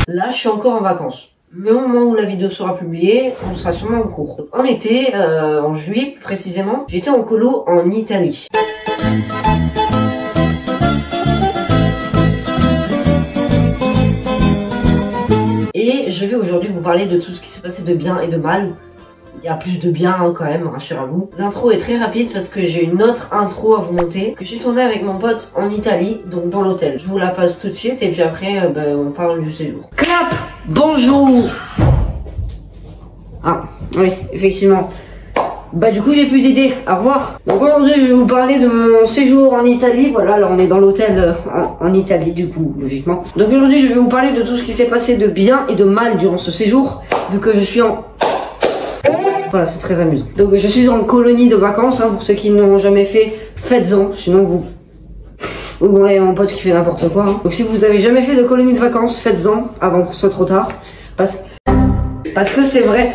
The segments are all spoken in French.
Là, je suis encore en vacances. Mais au moment où la vidéo sera publiée, on sera sûrement en cours. Donc, en été, en juillet précisément, j'étais en colo en Italie. Et je vais aujourd'hui vous parler de tout ce qui s'est passé de bien et de mal. Il y a plus de bien hein, quand même, rassurez-vous. L'intro est très rapide parce que j'ai une autre intro à vous monter que j'ai tournée avec mon pote en Italie, donc dans l'hôtel. Je vous la passe tout de suite et puis après on parle du séjour. Clap! Bonjour! Ah, oui, effectivement. Bah du coup j'ai plus d'idées, au revoir. Donc aujourd'hui je vais vous parler de mon séjour en Italie. Voilà, alors on est dans l'hôtel en Italie du coup, logiquement. Donc aujourd'hui je vais vous parler de tout ce qui s'est passé de bien et de mal durant ce séjour, vu que je suis en... Voilà, c'est très amusant. Donc je suis en colonie de vacances, hein, pour ceux qui n'ont jamais fait, faites-en, sinon vous... Oui bon là il y a mon pote qui fait n'importe quoi. Hein. Donc si vous avez jamais fait de colonie de vacances, faites-en, avant que ce soit trop tard. Parce que c'est vrai.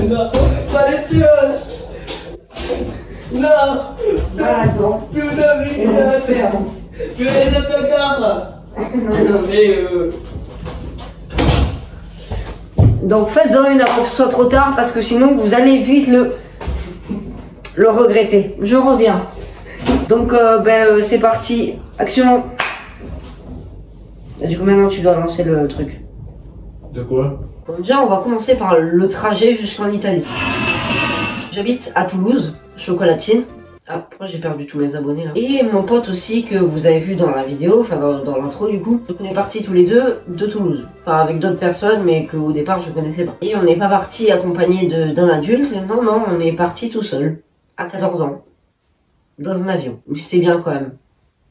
Non, pas les tueurs. Non. Non. Tu nous as mis la terre. Tu es les attaquants. Non mais Donc faites-en une avant que ce soit trop tard parce que sinon vous allez vite le regretter. Je reviens. Donc c'est parti. Action. Et du coup maintenant tu dois lancer le truc. de quoi? Bon, déjà on va commencer par le trajet jusqu'en Italie. J'habite à Toulouse, chocolatine. Ah, pourquoi j'ai perdu tous mes abonnés là? Et mon pote aussi que vous avez vu dans la vidéo, enfin dans l'intro du coup. Donc on est partis tous les deux de Toulouse. Enfin avec d'autres personnes mais qu'au départ je connaissais pas. Et on n'est pas parti accompagné d'un adulte, non, on est parti tout seul. À 14 ans. Dans un avion. Mais c'était bien quand même.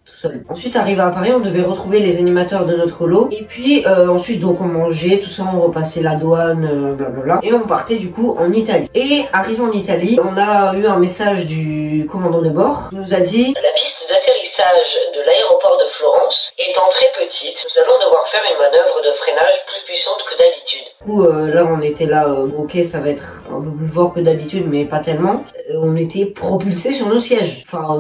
Tout seul. Ensuite arrivé à Paris on devait retrouver les animateurs de notre colo. Et puis ensuite donc on mangeait, tout ça, on repassait la douane, blablabla. Et on partait du coup en Italie. Et arrivé en Italie, on a eu un message du commandant de bord qui nous a dit: la piste d'atterrissage de l'aéroport de Florence étant très petite, nous allons devoir faire une manœuvre de freinage plus puissante que d'habitude. Du coup là on était là, ok ça va être un peu plus fort que d'habitude mais pas tellement. On était propulsés sur nos sièges. Enfin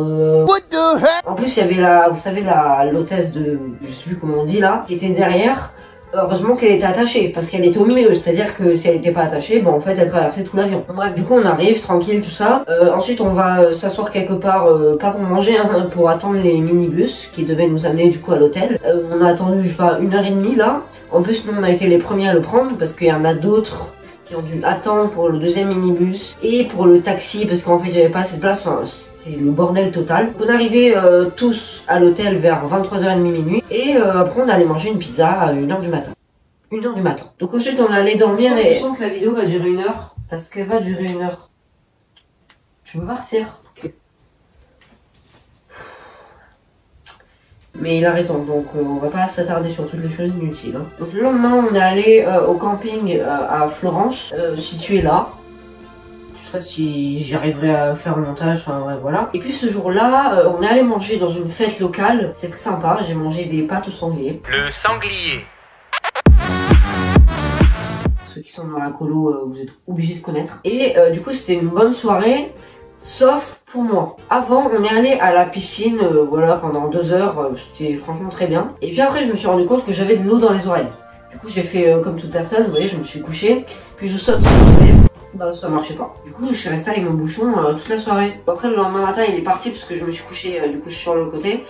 What the heck? En plus il y avait vous savez l'hôtesse de, je sais plus comment on dit là, qui était derrière. Heureusement qu'elle était attachée, parce qu'elle était au milieu, c'est-à-dire que si elle n'était pas attachée, bon en fait elle traversait tout l'avion. Bref, du coup on arrive, tranquille, tout ça. Ensuite on va s'asseoir quelque part, pas pour manger, hein, pour attendre les minibus qui devaient nous amener du coup à l'hôtel. On a attendu, je sais pas, 1h30 là. En plus nous on a été les premiers à le prendre, parce qu'il y en a d'autres qui ont dû attendre pour le deuxième minibus, et pour le taxi, parce qu'en fait j'avais pas assez de place, enfin, c'est le bordel total. On arrivait tous à l'hôtel vers 23h30 minuit et après on allait manger une pizza à 1h du matin. 1h du matin. Donc ensuite on allait dormir et... Je sens que la vidéo va durer 1 heure parce qu'elle va durer 1 heure. Tu veux partir? Ok. Mais il a raison, donc on va pas s'attarder sur toutes les choses inutiles. Hein. Donc le lendemain on est allé au camping à Florence, situé là. Je sais pas si j'y arriverai à faire le montage, enfin ouais, voilà. Et puis ce jour-là, on est allé manger dans une fête locale, c'est très sympa, j'ai mangé des pâtes au sanglier. Le sanglier. Ceux qui sont dans la colo, vous êtes obligés de connaître. Et du coup c'était une bonne soirée, sauf pour moi. Avant, on est allé à la piscine, voilà, pendant 2 heures, c'était franchement très bien. Et puis après je me suis rendu compte que j'avais de l'eau dans les oreilles. Du coup j'ai fait comme toute personne, vous voyez, je me suis couchée, puis je saute sur le bébé. Bah ça marchait pas. Du coup je suis restée avec mon bouchon toute la soirée. Après le lendemain matin il est parti parce que je me suis couchée du coup sur le côté.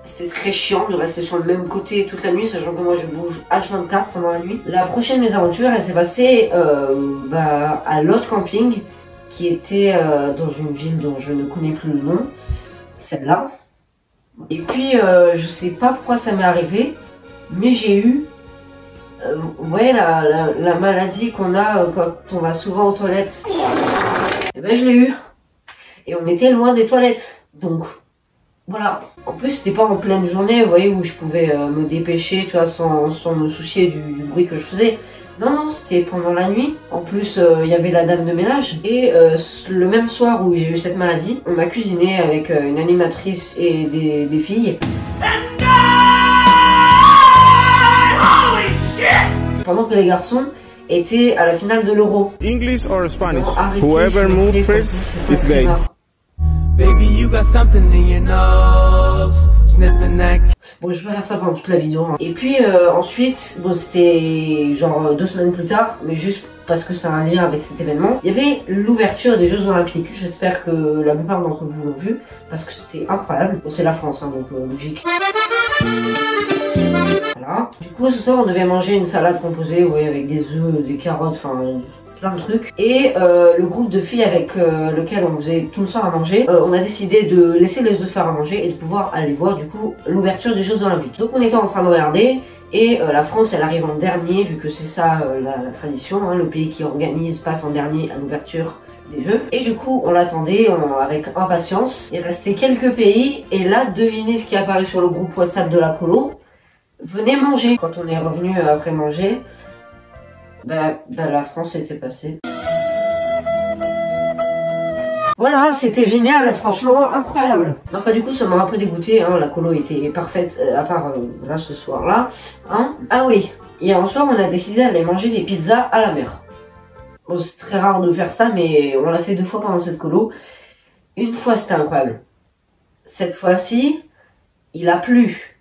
C'était très chiant de rester sur le même côté toute la nuit, sachant que moi je bouge H24 pendant la nuit. La prochaine mésaventure elle s'est passée à l'autre camping qui était dans une ville dont je ne connais plus le nom. Celle-là. Et puis je sais pas pourquoi ça m'est arrivé, mais j'ai eu... vous voyez la maladie qu'on a quand on va souvent aux toilettes. Et ben je l'ai eu. Et on était loin des toilettes. Donc voilà. En plus c'était pas en pleine journée, vous voyez, où je pouvais me dépêcher, tu vois, sans me soucier du bruit que je faisais. Non, c'était pendant la nuit. En plus il y avait la dame de ménage. Et le même soir où j'ai eu cette maladie, on a cuisiné avec une animatrice et des filles. Pendant que les garçons étaient à la finale de l'Euro. English or Spanish? Whoever moves first is gay. Baby, you got something in your nose. It's Bon, je vais pas faire ça pendant toute la vidéo. Hein. Et puis ensuite, bon, c'était genre 2 semaines plus tard, mais juste parce que ça a un lien avec cet événement. Il y avait l'ouverture des Jeux Olympiques. J'espère que la plupart d'entre vous l'ont vu, parce que c'était incroyable. Bon, c'est la France, hein, donc logique. Voilà. Du coup, ce soir, on devait manger une salade composée, ouais, avec des œufs, des carottes, enfin plein de trucs. Et le groupe de filles avec lequel on faisait tout le temps à manger, on a décidé de laisser les autres faire à manger et de pouvoir aller voir du coup l'ouverture des Jeux Olympiques. Donc on était en train de regarder et la France elle arrive en dernier vu que c'est ça la tradition, hein, le pays qui organise passe en dernier à l'ouverture des Jeux. Et du coup on l'attendait avec impatience. Il restait quelques pays et là devinez ce qui est apparu sur le groupe WhatsApp de la colo. Venez manger. Quand on est revenu après manger, la France était passée. Voilà, c'était génial, franchement incroyable. Enfin du coup ça m'a un peu dégoûté, hein, la colo était parfaite à part là ce soir-là. Hein. Ah oui, et un soir on a décidé d'aller manger des pizzas à la mer. Bon c'est très rare de faire ça mais on l'a fait 2 fois pendant cette colo. Une fois c'était incroyable. Cette fois-ci, il a plu.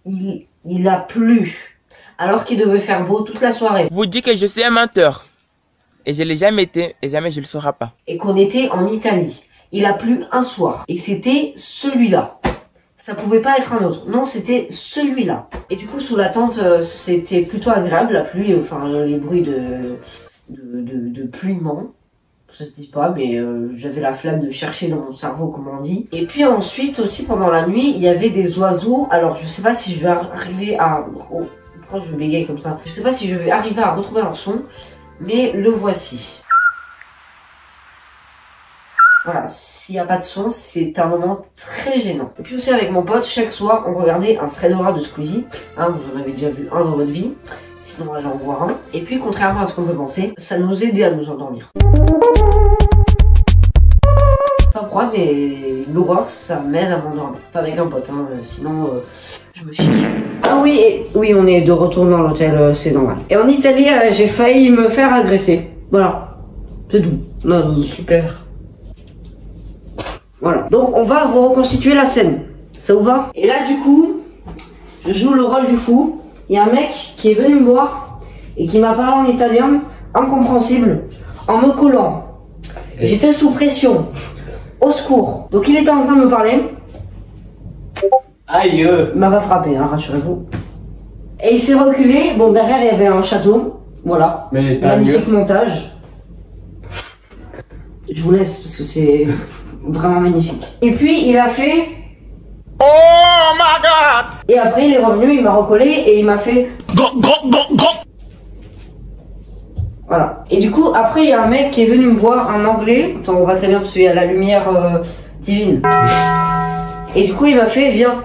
Il a plu. Alors qu'il devait faire beau toute la soirée. Vous dites que je suis un menteur. Et je l'ai jamais été, et jamais je le serai pas. Et qu'on était en Italie. Il a plu un soir. Et c'était celui-là. Ça pouvait pas être un autre. Non, c'était celui-là. Et du coup, sous la tente, c'était plutôt agréable, la pluie, enfin, les bruits de pluiement. Ça se dit pas, mais j'avais la flamme de chercher dans mon cerveau, comme on dit. Et puis ensuite, aussi, pendant la nuit, il y avait des oiseaux. Alors, je sais pas si je vais arriver à... Oh, pourquoi je bégaye comme ça? Je sais pas si je vais arriver à retrouver leur son, mais le voici. Voilà, s'il n'y a pas de son, c'est un moment très gênant. Et puis aussi avec mon pote, chaque soir, on regardait un Threadora de Squeezie. Hein, vous en avez déjà vu un dans votre vie, sinon là j'en vois un. Et puis contrairement à ce qu'on peut penser, ça nous aidait à nous endormir. Pas quoi, mais l'horreur, ça m'aide à m'endormir. Pas avec un pote, hein, sinon je me chie. Ah oui, oui, on est de retour dans l'hôtel, c'est normal. Et en Italie, j'ai failli me faire agresser. Voilà, c'est tout. Non, super. Voilà, donc on va vous reconstituer la scène. Ça vous va? Et là, du coup, je joue le rôle du fou. Il y a un mec qui est venu me voir et qui m'a parlé en italien, incompréhensible, en me collant. J'étais sous pression. Au secours. Donc il était en train de me parler. Aïe. Il m'a pas frappé, hein, rassurez-vous. Et il s'est reculé. Bon, derrière il y avait un château. Voilà. Mais magnifique montage. Je vous laisse parce que c'est vraiment magnifique. Et puis il a fait... Oh my god! Et après il est revenu, il m'a recollé et il m'a fait... Voilà. Et du coup, après, il y a un mec qui est venu me voir, un anglais. Attends, on voit très bien parce qu'il y a la lumière divine. Et du coup, il m'a fait, viens.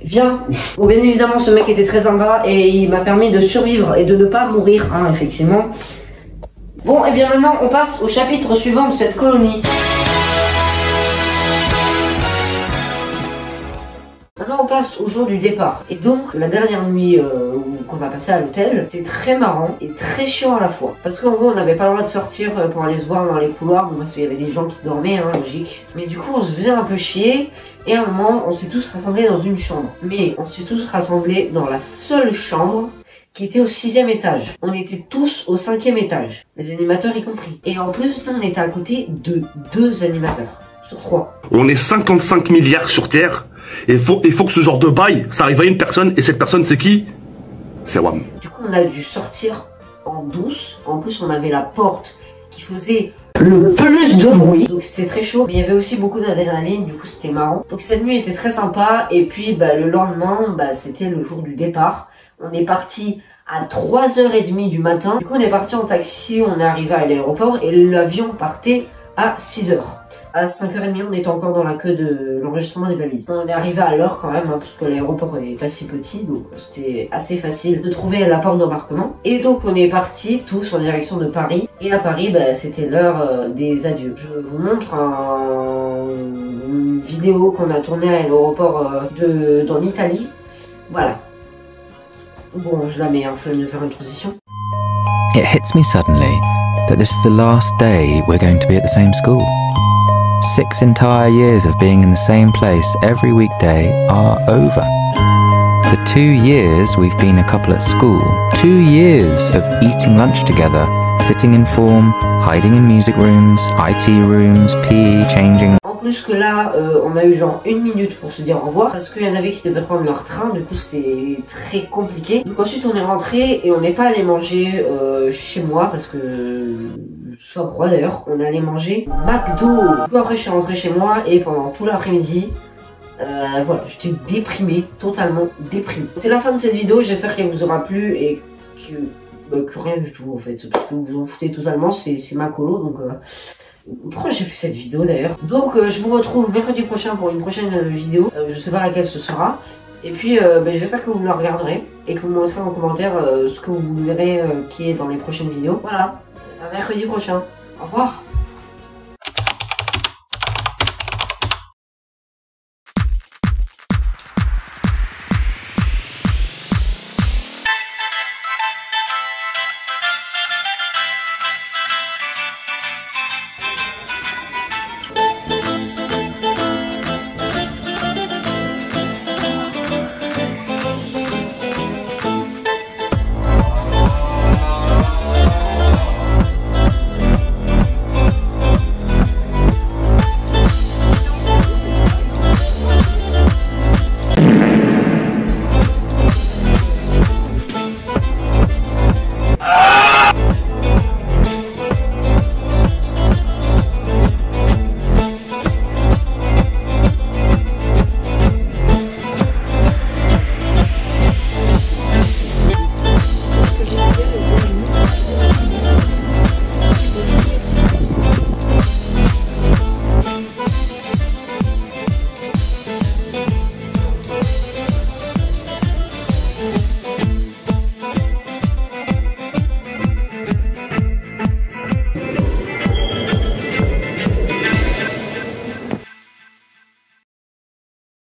Viens. Bon, bien évidemment, ce mec était très sympa et il m'a permis de survivre et de ne pas mourir, hein, effectivement. Bon, et bien maintenant, on passe au chapitre suivant de cette colonie. Maintenant, on passe au jour du départ. Et donc, la dernière nuit qu'on a passée à l'hôtel, c'était très marrant et très chiant à la fois. Parce qu'en gros, on n'avait pas le droit de sortir pour aller se voir dans les couloirs, parce qu'il y avait des gens qui dormaient, hein, logique. Mais du coup, on se faisait un peu chier, et à un moment, on s'est tous rassemblés dans une chambre. Mais on s'est tous rassemblés dans la seule chambre qui était au 6e étage. On était tous au 5e étage, les animateurs y compris. Et en plus, nous, on était à côté de 2 animateurs sur 3. On est 55 milliards sur Terre. Et il faut que ce genre de bail, ça arrive à une personne, et cette personne c'est qui? C'est WAM. Du coup on a dû sortir en douce, en plus on avait la porte qui faisait le plus de bruit, donc c'était très chaud, mais il y avait aussi beaucoup d'adrénaline, du coup c'était marrant. Donc cette nuit était très sympa, et puis le lendemain, c'était le jour du départ. On est parti à 3h30 du matin, du coup on est parti en taxi, on est arrivé à l'aéroport, et l'avion partait à 6h. À 5h30, on était encore dans la queue de l'enregistrement des valises. On est arrivé à l'heure quand même, hein, parce que l'aéroport est assez petit, donc c'était assez facile de trouver la porte d'embarquement. Et donc on est partis tous en direction de Paris. Et à Paris, c'était l'heure des adieux. Je vous montre une vidéo qu'on a tournée à l'aéroport dans l'Italie. Voilà. Bon, je la mets, hein, flemme de faire une transition. It hits me suddenly that this is the last day we're going to be at the same school. 6 entire years of being in the same place every weekday are over. For 2 years we've been a couple at school. 2 years of eating lunch together, sitting in form, hiding in music rooms, IT rooms, PE, changing. En plus que là, on a eu genre 1 minute pour se dire au revoir parce qu'il y en avait qui devaient prendre leur train, du coup c'était très compliqué. Donc ensuite on est rentré et on n'est pas allé manger chez moi parce que je sais pas pourquoi d'ailleurs, on allait manger McDo. Du coup après je suis rentré chez moi et pendant tout l'après-midi, voilà, j'étais déprimée, totalement déprimée. C'est la fin de cette vidéo, j'espère qu'elle vous aura plu et que rien du tout en fait, parce que vous en foutez totalement, c'est ma colo donc pourquoi j'ai fait cette vidéo d'ailleurs. Donc je vous retrouve mercredi prochain pour une prochaine vidéo, je sais pas laquelle ce sera. Et puis j'espère que vous la regarderez et que vous me montrez en commentaire ce que vous verrez qui est dans les prochaines vidéos. Voilà, à mercredi prochain, au revoir.